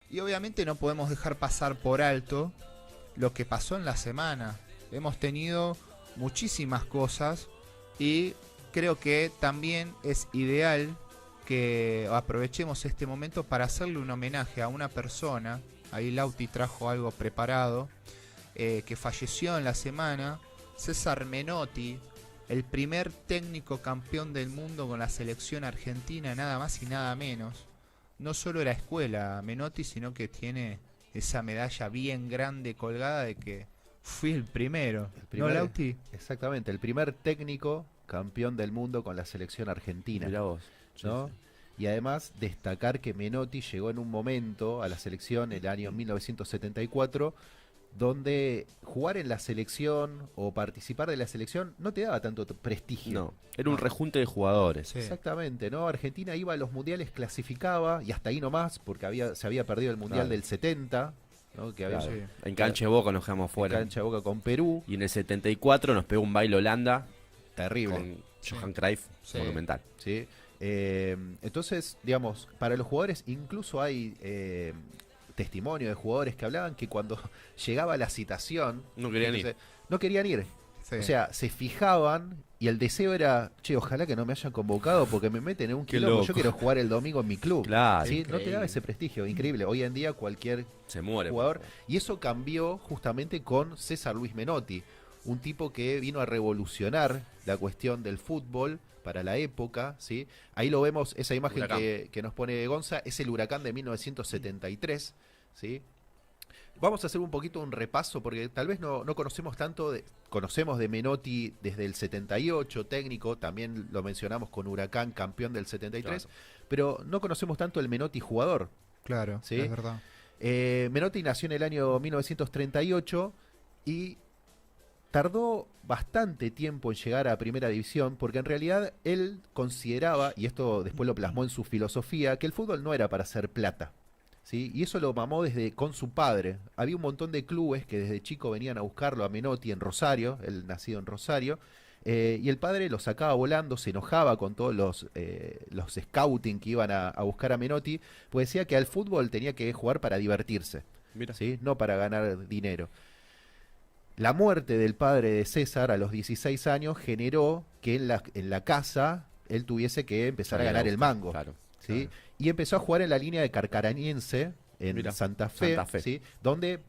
Y obviamente no podemos dejar pasar por alto lo que pasó en la semana. Hemos tenido muchísimas cosas y creo que también es ideal que aprovechemos este momento para hacerle un homenaje a una persona. Ahí Lauti trajo algo preparado, que falleció en la semana, César Menotti, el primer técnico campeón del mundo con la selección argentina, nada más y nada menos. No solo era escuela Menotti, sino que tiene esa medalla bien grande colgada de que fui el primero. El ¿No, primer, Lauti? exactamente, el primer técnico campeón del mundo con la selección argentina. Mirá vos. ¿No? Sí, sí. Y además destacar que Menotti llegó en un momento a la selección, el año 1974, donde jugar en la selección o participar de la selección no te daba tanto prestigio. No, era un rejunte de jugadores. Sí. Exactamente, ¿no? Argentina iba a los mundiales, clasificaba, y hasta ahí nomás, porque se había perdido el mundial Claro. del 70, ¿no? Que había Claro. Sí. En cancha de Boca nos quedamos en fuera. cancha de Boca con Perú, Y en el 74 nos pegó un baile Holanda terrible. con Sí. Johan Cruyff, Sí. monumental. ¿Sí? Entonces, digamos, para los jugadores incluso hay testimonio de jugadores que hablaban que cuando llegaba la citación No querían ir. entonces, no querían ir. Sí. O sea, se fijaban y el deseo era, che, ojalá que no me hayan convocado porque me meten en un Qué quilombo. loco. Yo quiero jugar el domingo en mi club. Claro. ¿Sí? No te Increíble. daba ese prestigio, increíble. Hoy en día cualquier Se muere. jugador. Y eso cambió justamente con César Luis Menotti, un tipo que vino a revolucionar la cuestión del fútbol para la época, ¿sí? Ahí lo vemos, esa imagen Huracán. que nos pone Gonza, es el Huracán de 1973, ¿sí? Vamos a hacer un poquito un repaso, porque tal vez no conocemos tanto, conocemos de Menotti desde el 78, técnico, también lo mencionamos con Huracán, campeón del 73, Claro. pero no conocemos tanto el Menotti jugador. Claro, Sí. es verdad. Menotti nació en el año 1938 y tardó bastante tiempo en llegar a Primera División porque en realidad él consideraba, y esto después lo plasmó en su filosofía, que el fútbol no era para hacer plata. ¿Sí? Y eso lo mamó desde con su padre. Había un montón de clubes que desde chico venían a buscarlo a Menotti en Rosario, él nacido en Rosario, y el padre lo sacaba volando, se enojaba con todos los scouting que iban a buscar a Menotti, pues decía que al fútbol tenía que jugar para divertirse, Mira. ¿sí? No para ganar dinero. La muerte del padre de César a los 16 años generó que en la casa él tuviese que empezar a ganar el mango. Claro. ¿Sí? Claro. Y empezó a jugar en la línea de Carcaraniense, en Mira, Santa Fe, Santa Fe. ¿sí? Donde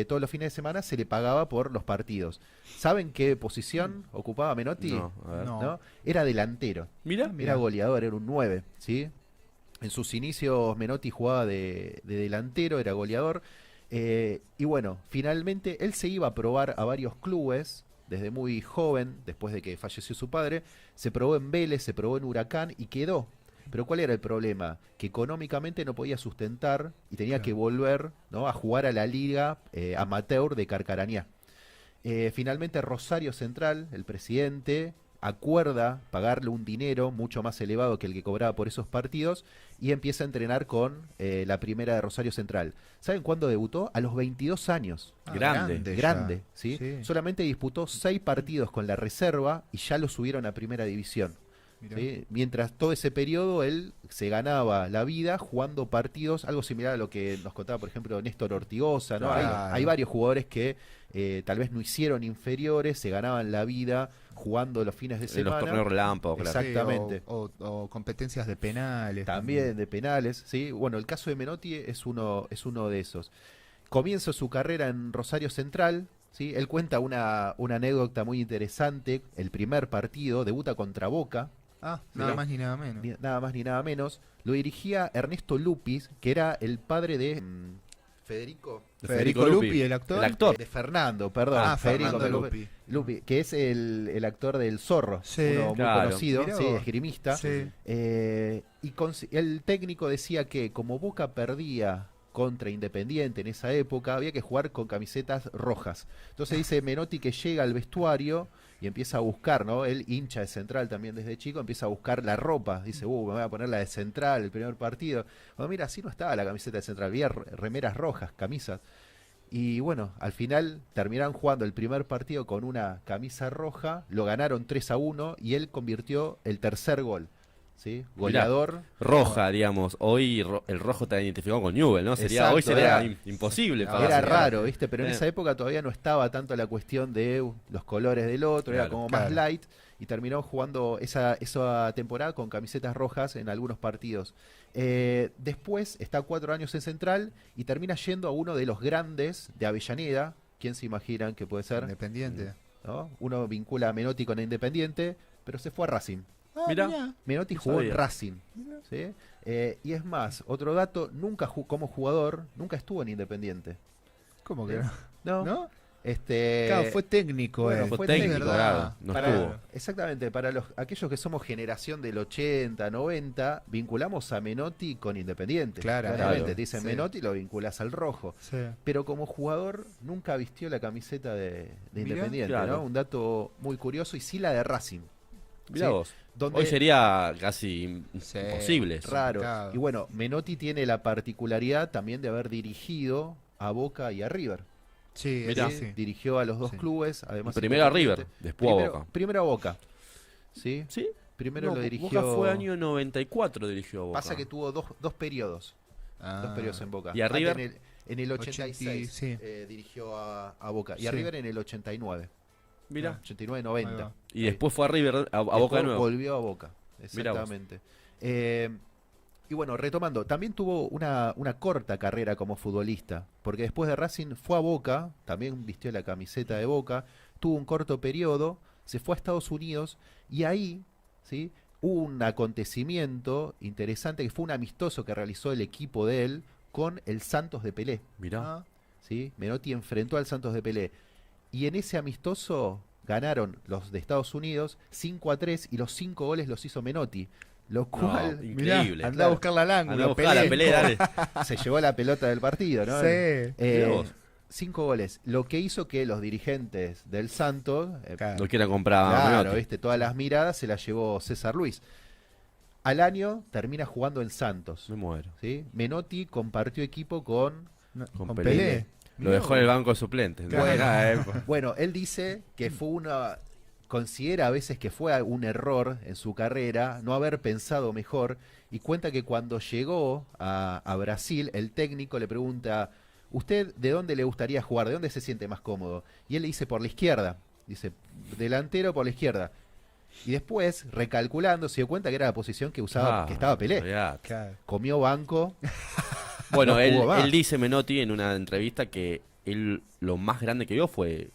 todos los fines de semana se le pagaba por los partidos. ¿Saben qué posición ocupaba Menotti? No, a ver. No. ¿No? Era delantero, Mira. era goleador, era un 9, ¿sí? En sus inicios Menotti jugaba de delantero, era goleador. Y bueno, finalmente él se iba a probar a varios clubes desde muy joven, después de que falleció su padre. Se probó en Vélez, se probó en Huracán y quedó. Pero ¿cuál era el problema? Que económicamente no podía sustentar y tenía Claro. que volver, ¿no?, a jugar a la liga amateur de Carcarañá. Finalmente Rosario Central, el presidente, acuerda pagarle un dinero mucho más elevado que el que cobraba por esos partidos y empieza a entrenar con la primera de Rosario Central. ¿Saben cuándo debutó? A los 22 años. Ah, Grande, ya. Grande, ¿sí? Sí. Solamente disputó 6 partidos con la reserva y ya lo subieron a primera división. Mirá. ¿Sí? Mientras todo ese periodo él se ganaba la vida jugando partidos, algo similar a lo que nos contaba, por ejemplo, Néstor Ortigosa, ¿no? Claro. Hay varios jugadores que tal vez no hicieron inferiores, se ganaban la vida jugando los fines de En los semana. torneos relámpago, claro. Exacto. Exactamente. Sí, o competencias de penales. También de penales, ¿sí? Bueno, el caso de Menotti es uno de esos. Comienza su carrera en Rosario Central, ¿sí? Él cuenta una anécdota muy interesante. El primer partido, debuta contra Boca, Ah, nada Sí. más ni nada menos. nada más ni nada menos. Lo dirigía Ernesto Lupis, que era el padre de Federico. Federico Lupi, el actor. El actor. De Fernando, perdón. Ah, Federico Fernando Lupi. Lupi. Que es el actor del Zorro, Sí, uno muy claro. conocido, Mirá sí, vos. esgrimista. Sí. El técnico decía que como Boca perdía contra Independiente en esa época, había que jugar con camisetas rojas. Entonces dice Menotti que llega al vestuario y empieza a buscar, ¿no? Él, hincha de Central también desde chico, empieza a buscar la ropa. Dice, me voy a poner la de Central, el primer partido. Bueno, mira, así no estaba la camiseta de Central, había remeras rojas, camisas. Y bueno, al final terminaron jugando el primer partido con una camisa roja, lo ganaron 3-1 y él convirtió el tercer gol. ¿sí? Goleador. Roja, digamos. Hoy el rojo está identificado con Newell, ¿no? Sería, hoy Exacto, sería era- imposible. era para Era hacer. raro, ¿viste? Pero en Eh. esa época todavía no estaba tanto la cuestión de los colores del otro, era Claro, como más claro. light y terminó jugando esa temporada con camisetas rojas en algunos partidos. Después está 4 años en Central y termina yendo a uno de los grandes de Avellaneda. ¿Quién se imaginan que puede ser? Independiente. ¿No? Uno vincula a Menotti con Independiente, pero se fue a Racing. Mirá. Menotti No jugó en sabía. Racing. ¿Sí? Y es más, otro dato, nunca como jugador, nunca estuvo en Independiente. ¿Cómo que ¿Sí? no? ¿No? ¿No? Este, Claro, fue técnico. bueno, él. Fue fue técnico, técnico, claro. No para- estuvo. Exactamente, para aquellos que somos generación del 80, 90, vinculamos a Menotti con Independiente. Claro, Claramente, claro. te dicen Sí. Menotti, lo vinculas al rojo. Sí. Pero como jugador nunca vistió la camiseta de Mirá, Independiente, claro. ¿no? Un dato muy curioso, y sí la de Racing. Mirá ¿sí? vos. Donde Hoy sería casi Sí. imposible eso. raro. complicado. Y bueno, Menotti tiene la particularidad también de haber dirigido a Boca y a River. Sí, Mirá. sí. Dirigió a los dos Sí. clubes, además Primero a Independiente. River, después a Primero- Boca. Primero a Boca. ¿Sí? ¿Sí? Primero No, lo dirigió. Boca fue año 94, dirigió a Boca. Pasa que tuvo dos periodos. Ah. Dos periodos en Boca. ¿Y a Antes River? En el 86 sí. dirigió a Boca. Y a Sí. River en el 89. Mira. 89-90. Ahí va. Y después fue a River, a Boca de Después nuevo. volvió a Boca. Mirá vos. Exactamente. Y bueno, retomando, también tuvo una corta carrera como futbolista, porque después de Racing fue a Boca, también vistió la camiseta de Boca, tuvo un corto periodo, se fue a Estados Unidos y ahí, ¿sí? Hubo un acontecimiento interesante que fue un amistoso que realizó el equipo de él con el Santos de Pelé. Mirá. Ah, ¿Sí? Menotti enfrentó al Santos de Pelé. Y en ese amistoso ganaron los de Estados Unidos 5-3 y los 5 goles los hizo Menotti. Lo No, cual increíble. Andá a buscarla al ángulo. Andá a buscar la Pelé. pelea, dale. se llevó la pelota del partido, ¿no? Sí. Mirá vos. 5 goles. Lo que hizo que los dirigentes del Santos, Claro. No quiera comprar a claro, Menotti. ¿viste? Todas las miradas se las llevó César Luis. Al año termina jugando en Santos. Me muero. ¿Sí? Menotti compartió equipo con... No, Con con Pelé. Pelé. Lo dejó en el banco de suplentes. Claro. Bueno, él dice que fue considera a veces que fue un error en su carrera no haber pensado mejor y cuenta que cuando llegó a Brasil, el técnico le pregunta, ¿usted de dónde le gustaría jugar? ¿De dónde se siente más cómodo? Y él le dice, por la izquierda. Dice, delantero por la izquierda. Y después, recalculando, se dio cuenta que era la posición que usaba, que estaba Pelé. olvidate. Claro. Comió banco. Bueno, No él, jugó más. él dice, Menotti, en una entrevista que él lo más grande que vio fue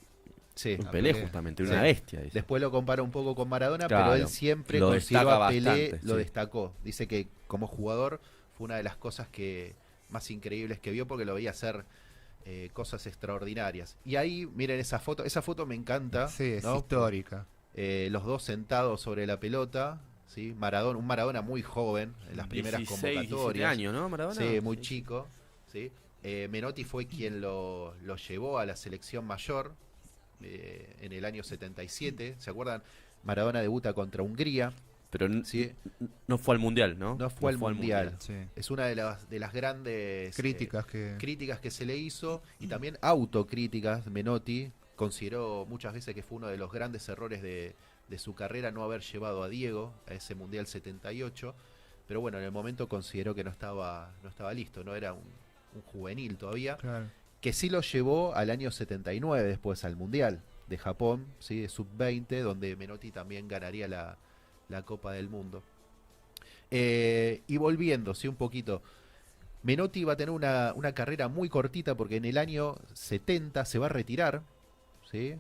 Sí. un A Pelé, Pelé. justamente, Sí. una bestia. Dice. Después lo compara un poco con Maradona, Claro, pero él siempre lo consideró destaca a Pelé, bastante, lo sí. destacó. Dice que como jugador fue una de las cosas que más increíbles que vio porque lo veía hacer cosas extraordinarias. Y ahí, miren esa foto me encanta. Sí, es ¿no? histórica. Los dos sentados sobre la pelota, ¿sí? Un Maradona muy joven, en las primeras 16, 17 convocatorias. años, ¿no, Maradona? Sí, muy chico. ¿Sí? Menotti fue quien lo llevó a la selección mayor en el año 77. ¿Se acuerdan? Maradona debuta contra Hungría. Pero ¿Sí? no fue al Mundial, ¿no? No fue al Mundial. Sí. Es una de las grandes Críticas que. críticas que se le hizo y también autocríticas. Menotti consideró muchas veces que fue uno de los grandes errores de su carrera no haber llevado a Diego a ese Mundial 78. Pero bueno, en el momento consideró que no estaba listo, no era un juvenil todavía. Claro. Que sí lo llevó al año 79 después al Mundial de Japón, ¿sí? De Sub-20, donde Menotti también ganaría la Copa del Mundo. Y volviendo, ¿sí? Un poquito, Menotti va a tener una carrera muy cortita porque en el año 70 se va a retirar, ¿sí?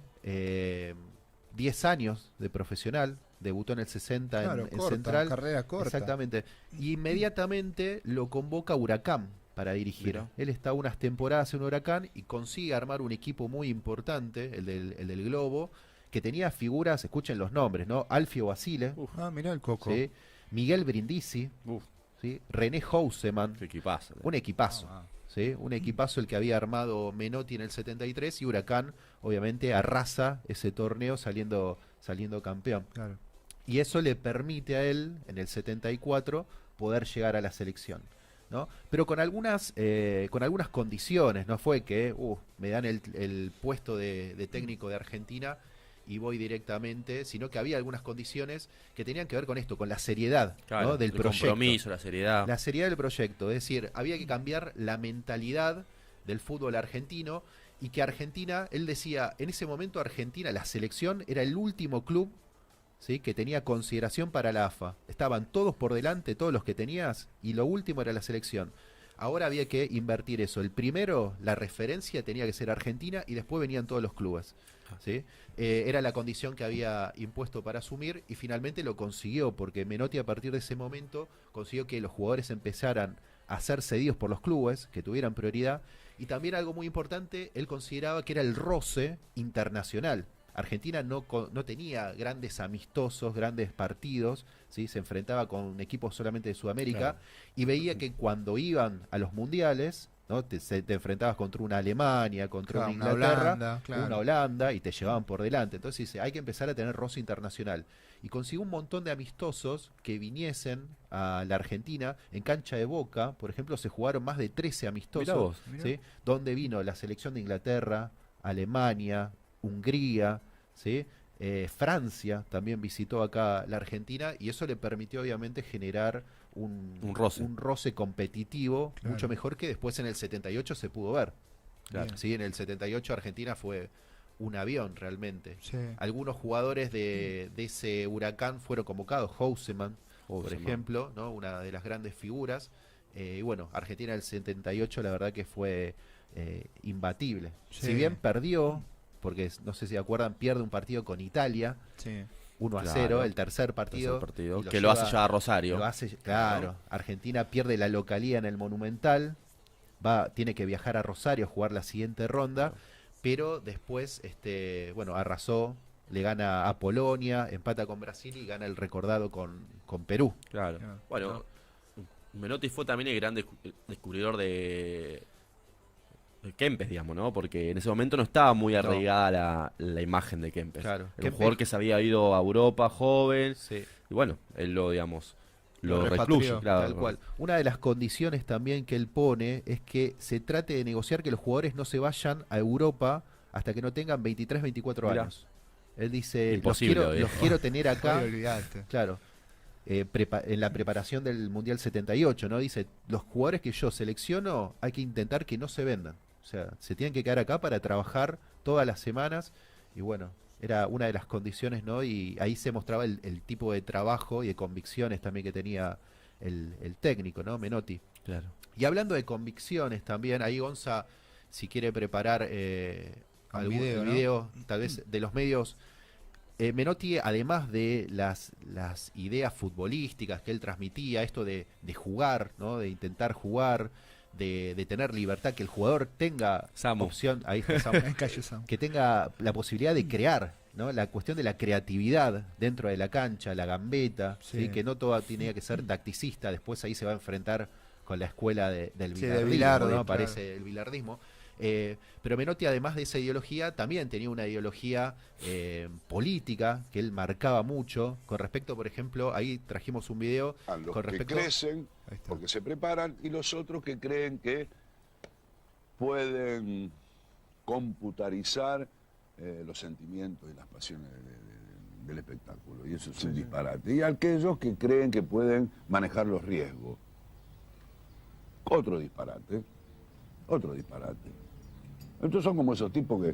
10 años de profesional, debutó en el 60 Claro, en corta, Central. carrera corta. Exactamente. Y inmediatamente lo convoca Huracán para dirigir. Mirá. Él está unas temporadas en Huracán y consigue armar un equipo muy importante, el del Globo, que tenía figuras, escuchen los nombres, ¿no? Alfio Basile, Ah, mirá el coco. ¿sí? Miguel Brindisi, Uf, ¿sí? René Houseman, qué equipazo. un equipazo. Ah, ¿Sí? Un equipazo el que había armado Menotti en el 73 y Huracán obviamente arrasa ese torneo saliendo campeón. claro. Y eso le permite a él, en el 74, poder llegar a la selección, ¿no? Pero con algunas condiciones, no fue que me dan el puesto de técnico de Argentina y voy directamente, sino que había algunas condiciones que tenían que ver con esto, con la seriedad, Claro, ¿no? del el proyecto. compromiso, la seriedad. La seriedad del proyecto, es decir, había que cambiar la mentalidad del fútbol argentino y que Argentina, él decía, en ese momento Argentina, la selección era el último club, ¿sí?, que tenía consideración para la AFA. Estaban todos por delante, todos los que tenías, y lo último era la selección. Ahora había que invertir eso. El primero, la referencia tenía que ser Argentina y después venían todos los clubes. ¿Sí? Era la condición que había impuesto para asumir y finalmente lo consiguió, porque Menotti a partir de ese momento consiguió que los jugadores empezaran a ser cedidos por los clubes, que tuvieran prioridad, y también algo muy importante, él consideraba que era el roce internacional. Argentina no tenía grandes amistosos, grandes partidos, ¿sí? Se enfrentaba con equipos solamente de Sudamérica, Claro. y veía que cuando iban a los mundiales, ¿no? te enfrentabas contra una Alemania, contra Claro, una una Inglaterra, Holanda, claro. una Holanda, y te llevaban por delante. Entonces dice, hay que empezar a tener roce internacional. Y consiguió un montón de amistosos que viniesen a la Argentina. En cancha de Boca, por ejemplo, se jugaron más de 13 Mirá amistosos, vos. ¿sí? Donde vino la selección de Inglaterra, Alemania, Hungría, ¿sí? Francia también visitó acá la Argentina y eso le permitió obviamente generar Un roce. un roce competitivo Claro. mucho mejor que después en el 78 se pudo ver. Claro. ¿Sí? En el 78 Argentina fue un avión realmente. Sí. Algunos jugadores de ese Huracán fueron convocados, Houseman, por Houseman. ejemplo, ¿no? Una de las grandes figuras. Y bueno, Argentina del 78 la verdad que fue imbatible. Sí. Si bien perdió, porque no sé si se acuerdan, pierde un partido con Italia, Sí. 1-0, Claro. el tercer partido. y que lo hace llevar a Rosario. lo hace, claro, Argentina pierde la localía en el Monumental, tiene que viajar a Rosario a jugar la siguiente ronda, Claro. pero después, bueno, arrasó, le gana a Polonia, empata con Brasil y gana el recordado con Perú. Claro. Claro. Bueno, Menotti fue también el gran descubridor de Kempes, digamos, ¿no? Porque en ese momento no estaba muy arraigada la imagen de Kempes. Claro. Era un Kempes- jugador que se había ido a Europa joven. Sí. Y bueno, él lo, digamos, Lo lo repatrió, recluye, claro. Tal cual. Una de las condiciones también que él pone es que se trate de negociar que los jugadores no se vayan a Europa hasta que no tengan 23, 24 Mirá. años. Él dice, Imposible, los viejo. quiero tener acá, Oye, olvidate. claro, en la preparación del Mundial 78, ¿no? Dice, los jugadores que yo selecciono hay que intentar que no se vendan. O sea, se tienen que quedar acá para trabajar todas las semanas y bueno, era una de las condiciones, ¿no? Y ahí se mostraba el tipo de trabajo y de convicciones también que tenía el técnico, ¿no? Menotti. Claro. Y hablando de convicciones también, ahí Gonza, si quiere preparar algún video, ¿no? video, tal vez de los medios, Menotti, además de las ideas futbolísticas que él transmitía, esto de jugar, ¿no? De intentar jugar, de tener libertad, que el jugador tenga Samu. opción, ahí está Samu, Ahí cayó Sam. que tenga la posibilidad de crear, ¿no? La cuestión de la creatividad dentro de la cancha, la gambeta, Sí. ¿sí? Que no todo tenía que ser tacticista, después ahí se va a enfrentar con la escuela del Sí, de bilardismo, Bilardo, ¿no? claro. Aparece el bilardismo. Pero Menotti, además de esa ideología, también tenía una ideología política que él marcaba mucho con respecto, por ejemplo, ahí trajimos un video A los con que respecto crecen Ahí está. porque se preparan y los otros que creen que pueden computarizar los sentimientos y las pasiones del espectáculo. Y eso es un disparate. Y aquellos que creen que pueden manejar los riesgos. Otro disparate. Otro disparate. Entonces son como esos tipos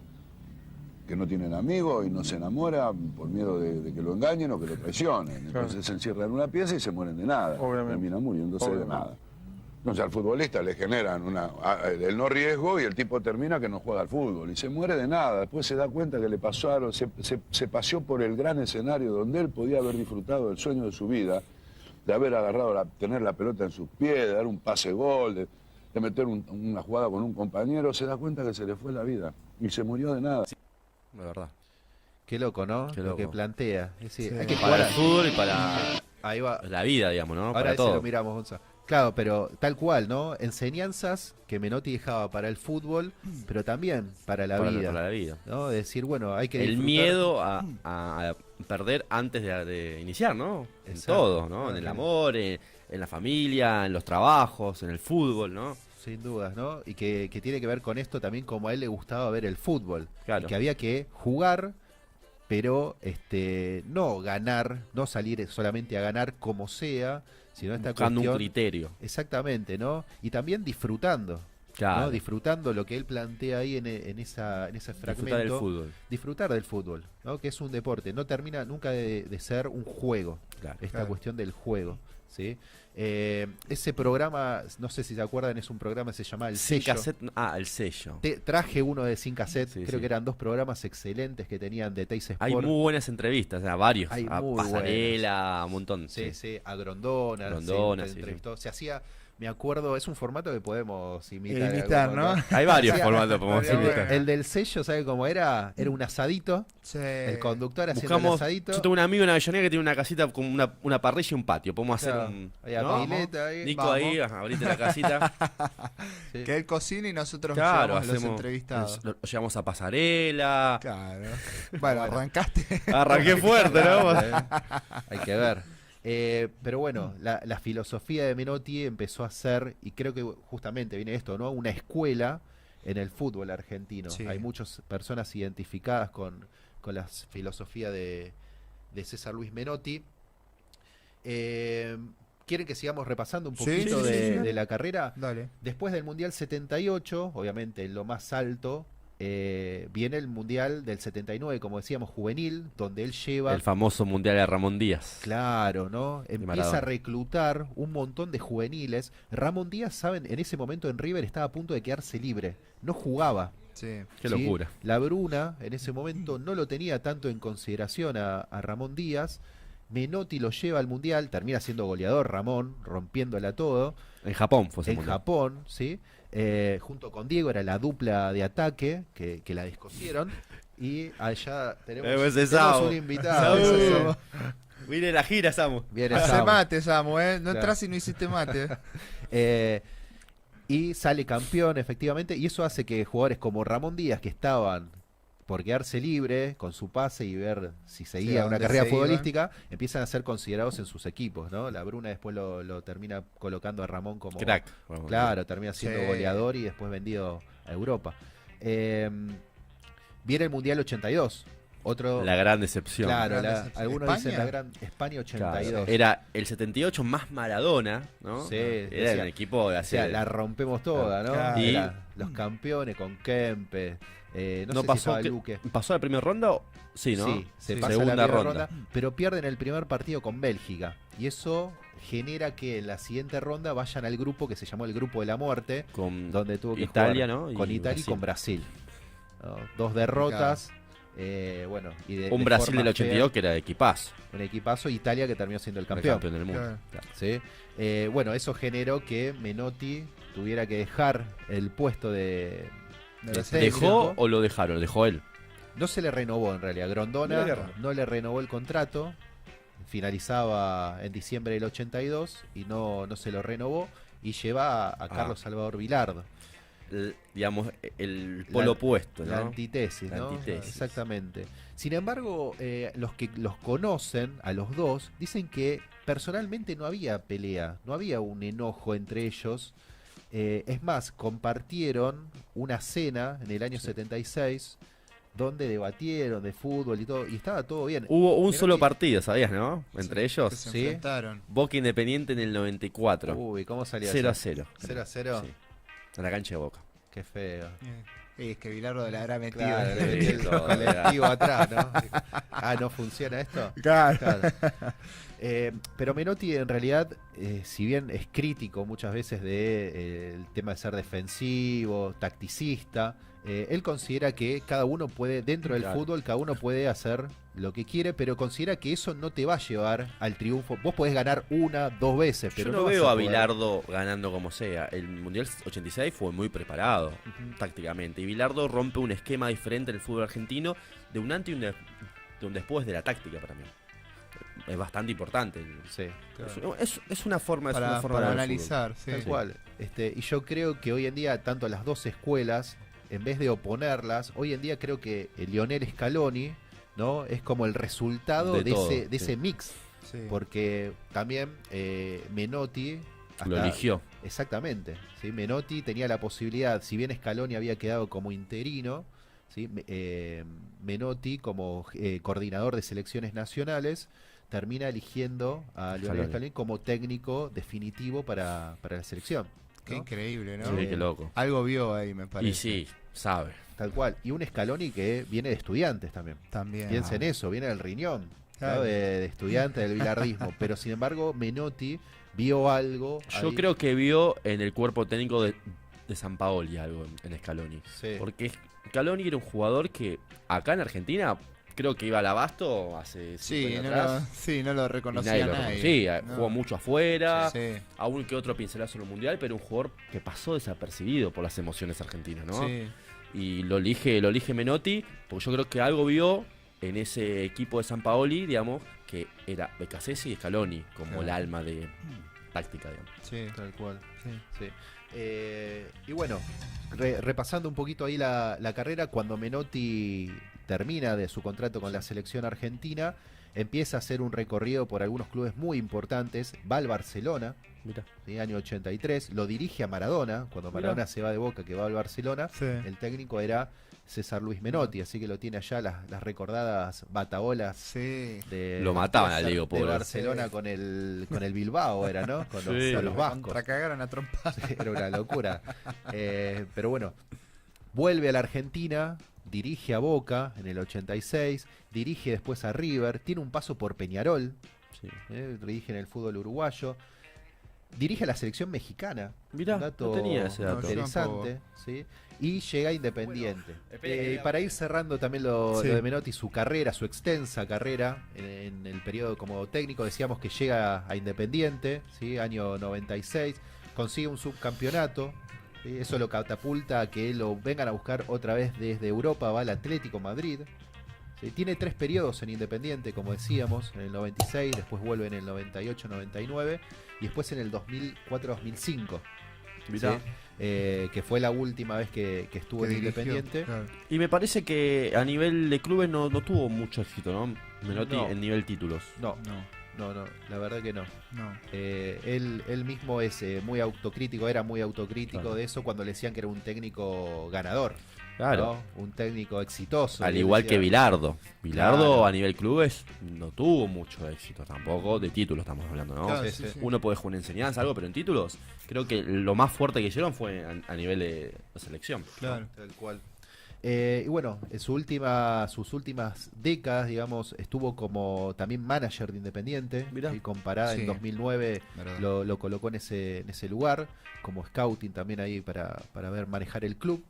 que no tienen amigos y no se enamoran por miedo de que lo engañen o que lo traicionen. Entonces se encierran en una pieza y se mueren de nada. Obviamente. Terminan muriéndose de Obviamente. nada. Entonces al futbolista le generan el no riesgo y el tipo termina que no juega al fútbol y se muere de nada. Después se da cuenta que le pasaron, se paseó por el gran escenario donde él podía haber disfrutado del sueño de su vida, de haber agarrado, tener la pelota en sus pies, de dar un pase gol, de meter una jugada con un compañero, se da cuenta que se le fue la vida y se murió de nada. La verdad. Qué loco, ¿no? Qué Lo que loco. plantea. Es decir, Sí. hay que Para jugar. el fútbol y para Ahí va. la vida, digamos, ¿no? Ahora Para ese lo todo. miramos, Gonza. Claro, pero tal cual, ¿no? Enseñanzas que Menotti dejaba para el fútbol, pero también para la Para vida. la vida. ¿No? Decir, bueno, hay que El disfrutar. miedo a perder antes de iniciar, ¿no? En Exacto. todo, ¿no? En el amor, en la familia, en los trabajos, en el fútbol, ¿no? Sin dudas, ¿no? Y que tiene que ver con esto también como a él le gustaba ver el fútbol. Claro. Y que había que jugar pero no ganar, no salir solamente a ganar como sea, sino esta Buscando un cuestión, criterio. exactamente, ¿no? Y también disfrutando, Claro. ¿no? Disfrutando lo que él plantea ahí en ese Disfrutar fragmento. del fútbol. Disfrutar del fútbol, ¿no? Que es un deporte, no termina nunca de ser un juego, Claro. esta Claro. cuestión del juego, ¿sí? Ese programa, no sé si se acuerdan, es un programa que se llama El Sin Sello. cassette. El sello. Traje uno de Sin Cassette, Sí, creo sí. que eran 2 programas excelentes que tenían de Teis Sport. Hay muy buenas entrevistas, o sea, varios. Hay A muy Pasarela, un montón. Sí, Sí. sí, a Grondona, Grondona, se sí, entrevistó. Se hacía, me acuerdo, es un formato que podemos imitar. Imitar, en ¿no? algún momento. Hay varios Hacía- formatos podemos Estaría imitar. bueno. El del sello, ¿sabe cómo era? Era un asadito, Sí. el conductor haciendo el Buscamos. asadito. Yo tengo un amigo en Avellaneda que tiene una casita con una parrilla y un patio. Podemos hacer Claro, un. ahí a ¿no? pileta, ahí, Nico vamos. ahí, abrite la casita. sí. Que él cocina y nosotros Claro, llevamos a los hacemos. entrevistados. Lo llevamos a Pasarela. Claro. Bueno, arrancaste. Arranqué fuerte, ¿no? Hay que ver. Pero bueno, la filosofía de Menotti empezó a ser, y creo que justamente viene esto, ¿no? Una escuela en el fútbol argentino. Sí. Hay muchas personas identificadas con la filosofía de César Luis Menotti. ¿Quieren que sigamos repasando un Sí, poquito sí, sí, sí. de la carrera? Dale. Después del Mundial 78, obviamente lo más alto, viene el Mundial del 79, como decíamos, juvenil, donde él lleva... El famoso mundial de Ramón Díaz. Claro, ¿no? Empieza Maradona. a reclutar un montón de juveniles. Ramón Díaz, saben, en ese momento en River estaba a punto de quedarse libre. No jugaba. Sí. Qué ¿sí? locura. La Bruna en ese momento no lo tenía tanto en consideración a Ramón Díaz. Menotti lo lleva al Mundial, termina siendo goleador Ramón, rompiéndola todo. En Japón fue ese En mundial. Japón, ¿sí? Junto con Diego era la dupla de ataque que la descosieron. Y allá tenemos, Ese tenemos Samu. un invitado. Samu. Viene la gira, Samu. Viene Hace Samu. mate, Samu, ¿eh? No Claro. entras si no hiciste mate. Y sale campeón, efectivamente, y eso hace que jugadores como Ramón Díaz, que estaban por quedarse libre con su pase y ver si seguía a una dónde carrera se iban. futbolística, empiezan a ser considerados en sus equipos, ¿no? La Bruna después lo termina colocando a Ramón como... Crack. Vamos. Claro, termina siendo Sí. goleador y después vendido a Europa. Viene el Mundial 82. Otro... La gran decepción. claro, Gran decepción. algunos dicen ¿España? la gran España Claro. 82. Era el 78 más Maradona, ¿no? Sí, Era decía- un equipo de O sea, hacer. la rompemos toda, ¿no? Claro. Y- Era los campeones con Kempe. No ¿No sé si pasó estaba que- Luque. ¿Pasó la primera ronda? Sí, ¿no? Sí, se Sí. pasa Segunda la primera ronda. pero pierden el primer partido con Bélgica. Y eso genera que en la siguiente ronda vayan al grupo que se llamó el Grupo de la Muerte, Con donde tuvo que Italia, jugar ¿no? con Y Italia Brasil. y con Brasil. ¿no? 2 derrotas. Bueno, y de un Brasil forma del 82 que era de equipazo. fea, un equipazo. Italia que terminó siendo el El campeón. campeón del mundo. Claro. ¿Sí? Bueno, eso generó que Menotti tuviera que dejar el puesto de los técnico. ¿Dejó o lo dejaron? Lo dejó él. No se le renovó en realidad. Grondona Mirá qué raro. no le renovó el contrato. Finalizaba en diciembre del 82 y no se lo renovó. Y lleva a Carlos Salvador Vilardo. Digamos, el polo opuesto, ¿no? La antitesis, La ¿no? antítesis. Exactamente. Sin embargo, los que los conocen, a los dos, dicen que personalmente no había pelea, no había un enojo entre ellos. Es más, compartieron una cena en el año 76 donde debatieron de fútbol y todo, y estaba todo bien. Hubo un Menotti- solo partido, ¿sabías, no? Entre Que ellos. se Sí. enfrentaron. Boca Independiente en el 94. Uy, ¿cómo salía 0 a eso? 0. 0-0. Sí. En la cancha de Boca. Qué feo. Es que Bilardo la habrá metido. Claro, Sí, le metí el todo, colectivo atrás, ¿no? ¿No funciona esto? Claro. Claro. Pero Menotti en realidad, si bien es crítico muchas veces de el tema de ser defensivo, tacticista, él considera que cada uno puede, dentro del Claro. fútbol, cada uno puede hacer lo que quiere, pero considera que eso no te va a llevar al triunfo. Vos podés ganar 1, 2 veces, pero Yo no vas veo a poder. Bilardo ganando como sea. El Mundial 86 fue muy preparado tácticamente. Y Bilardo rompe un esquema diferente en el fútbol argentino de un antes y de un después de la táctica para mí. Es bastante importante. Sí. Es una forma, es una Para, forma para de ver el analizar, sí. Tal cual. Y yo creo que hoy en día, tanto las dos escuelas, en vez de oponerlas, hoy en día creo que el Lionel Scaloni, ¿no? Es como el resultado De de, todo, ese, de sí. ese mix. Sí. Porque también Menotti. Lo eligió. Exactamente. ¿sí? Menotti tenía la posibilidad, si bien Scaloni había quedado como interino, ¿sí? Menotti, como coordinador de selecciones nacionales, termina eligiendo a Lionel Scaloni como técnico definitivo para la selección. Qué ¿no? increíble, ¿no? Sí, qué loco. Algo vio ahí, me parece. Y sí, sabe. Tal cual. Y un Scaloni que viene de Estudiantes también. También. Piensa en eso, viene del riñón, ¿no? Claro. de estudiante del bilardismo. Pero sin embargo, Menotti vio algo. Yo ahí. creo que vio en el cuerpo técnico de Sampaoli algo en Scaloni. Sí. Porque Scaloni era un jugador que acá en Argentina creo que iba al Abasto hace 5 Sí, años no atrás. no lo Y reconocía nadie lo nadie. reconocía. No. Jugó mucho afuera, Sí, aún que otro pincelazo en el mundial, pero un jugador que pasó desapercibido por las emociones argentinas, ¿no? sí. Y lo elige Menotti, porque yo creo que algo vio en ese equipo de Sampaoli, digamos, que era Becasese y Scaloni, como Claro. el alma de táctica, digamos. Sí, Tal cual. sí. Sí. Y bueno, repasando un poquito ahí la carrera, cuando Menotti termina de su contrato con la selección argentina, empieza a hacer un recorrido por algunos clubes muy importantes, va al Barcelona, Mira. ¿sí? Año 83, lo dirige a Maradona, cuando Mirá. Maradona se va de Boca, que va al Barcelona, Sí. el técnico era César Luis Menotti, así que lo tiene allá las recordadas bataolas Sí. de Lo mataban al Diego, de pobre. Barcelona Sí. con el Bilbao, era, ¿no? Con los, Sí. con los vascos. Contra cagaron a trompar. Sí, era una locura. Pero bueno, vuelve a la Argentina, dirige a Boca en el 86, dirige después a River, tiene un paso por Peñarol, Sí. dirige en el fútbol uruguayo, dirige a la selección mexicana. Mirá, un dato no tenía ese dato. interesante, ¿sí? Y llega a Independiente. espere, Y para ir cerrando también lo Sí. de Menotti, su carrera, su extensa carrera en el periodo como técnico, decíamos que llega a Independiente, ¿sí? Año 96, consigue un subcampeonato, ¿sí? Eso lo catapulta a que lo vengan a buscar otra vez desde Europa, va al Atlético Madrid. ¿Sí? Tiene 3 periodos en Independiente, como decíamos, en el 96, después vuelve en el 98-99 y después en el 2004-2005. Mirá. ¿sí? Que fue la última vez que estuvo Que en dirigió, Independiente. claro. Y me parece que a nivel de clubes no tuvo mucho éxito, ¿no? Menotti No. en nivel títulos. No, No, la verdad que no. no. Él mismo es muy autocrítico, era muy autocrítico Claro. de eso cuando le decían que era un técnico ganador, Claro. ¿no? Un técnico exitoso. Al Y él igual decía, que Bilardo. Bilardo Claro. a nivel clubes no tuvo mucho éxito tampoco. De títulos estamos hablando, ¿no? Claro, sí, sí, sí. sí. Uno puede jugar una enseñanza, algo, pero en títulos creo que lo más fuerte que hicieron fue a nivel de selección. Claro. Tal cual. Y bueno, en sus últimas décadas, digamos, estuvo como también manager de Independiente. Mirá. Y comparada Sí. en 2009 Verdad. lo colocó en ese lugar, como scouting también ahí para ver manejar el club.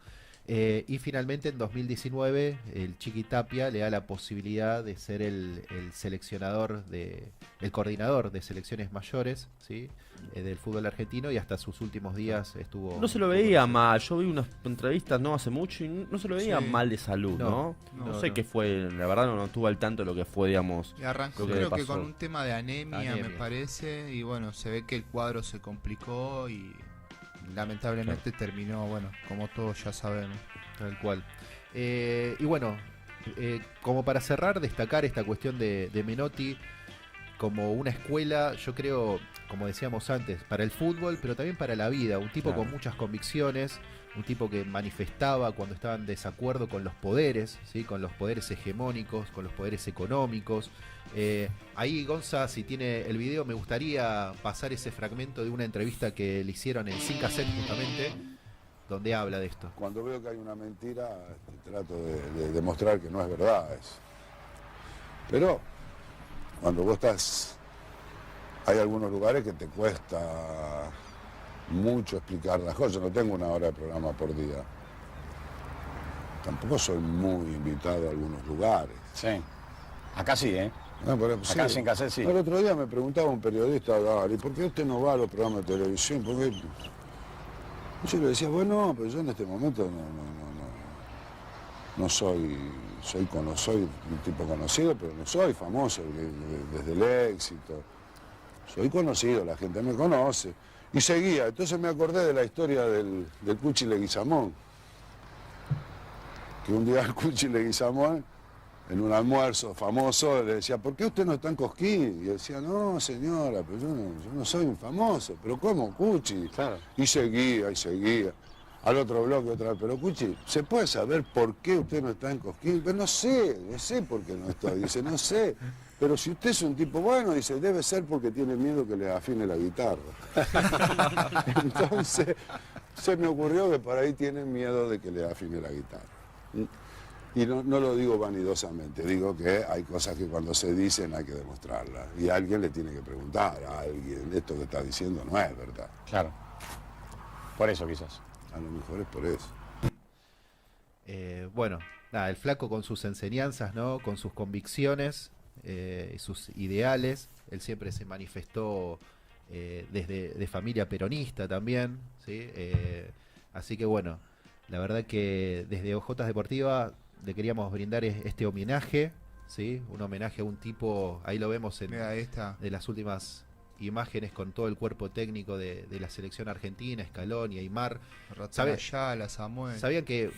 Y finalmente en 2019 el Chiqui Tapia le da la posibilidad de ser el seleccionador, el coordinador de selecciones mayores, ¿sí? Del fútbol argentino, y hasta sus últimos días estuvo... No se lo veía mal. Yo vi unas entrevistas no hace mucho y no se lo veía Sí. mal de salud, No, ¿no? no, sé no. qué fue. La verdad no estuve al tanto de lo que fue, digamos. Y arrancó Lo que creo que pasó. con un tema de anemia, me Anemia. parece, y bueno, se ve que el cuadro se complicó y lamentablemente terminó, bueno, como todos ya sabemos. Tal cual. Y bueno, como para cerrar, destacar esta cuestión de Menotti como una escuela, yo creo, como decíamos antes, para el fútbol, pero también para la vida. Un tipo Claro. con muchas convicciones, un tipo que manifestaba cuando estaba en desacuerdo con los poderes, ¿sí? Con los poderes hegemónicos, con los poderes económicos. Ahí, Gonza, si tiene el video, me gustaría pasar ese fragmento de una entrevista que le hicieron en Sin Cassette, justamente, donde habla de esto. Cuando veo que hay una mentira, trato de demostrar que no es verdad eso. Pero cuando vos estás, hay algunos lugares que te cuesta mucho explicar las cosas. Yo no tengo una hora de programa por día. Tampoco soy muy invitado a algunos lugares. Sí. Acá sí, ¿eh? No, pero, Acá sin cassette sí. El otro día me preguntaba un periodista, ¿y por qué usted no va a los programas de televisión? Porque yo le decía, bueno, pero yo en este momento no soy un tipo conocido, pero no soy famoso desde el éxito. Soy conocido, la gente me conoce. Y seguía, entonces me acordé de la historia del Cuchi Leguizamón. Que un día el Cuchi Leguizamón, en un almuerzo famoso, le decía, ¿por qué usted no está en Cosquín? Y decía, no, señora, pero yo no soy un famoso. ¿Pero cómo, Cuchi? Claro. Y seguía, y seguía. al otro bloque otra vez, pero Cuchi, ¿se puede saber por qué usted no está en Cosquín? Pero no sé por qué no estoy, dice, no sé. Pero si usted es un tipo bueno, dice, debe ser porque tiene miedo que le afine la guitarra. Entonces, se me ocurrió que por ahí tienen miedo de que le afine la guitarra. Y no lo digo vanidosamente, digo que hay cosas que cuando se dicen hay que demostrarlas. Y alguien le tiene que preguntar a alguien, esto que está diciendo no es verdad. Claro. Por eso quizás. A lo mejor es por eso. Bueno, nada, el flaco con sus enseñanzas, ¿no? Con sus convicciones y sus ideales. Él siempre se manifestó desde de familia peronista también, ¿sí? Así que bueno, la verdad que desde OJ Deportiva le queríamos brindar este homenaje, ¿sí? Un homenaje a un tipo, ahí lo vemos en Mira, esta. de las últimas imágenes con todo el cuerpo técnico de la selección argentina, Scaloni, Aimar. Ratón Ayala, Samuel. ¿Sabían que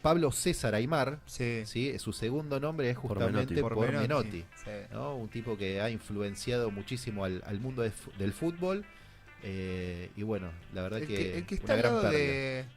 Pablo César Aimar, Sí. ¿sí? Su segundo nombre es Por justamente Menotti. por Menotti, Sí. ¿no? Un tipo que ha influenciado muchísimo al mundo del fútbol. Y bueno, la verdad El que que una está al gran lado pérdida.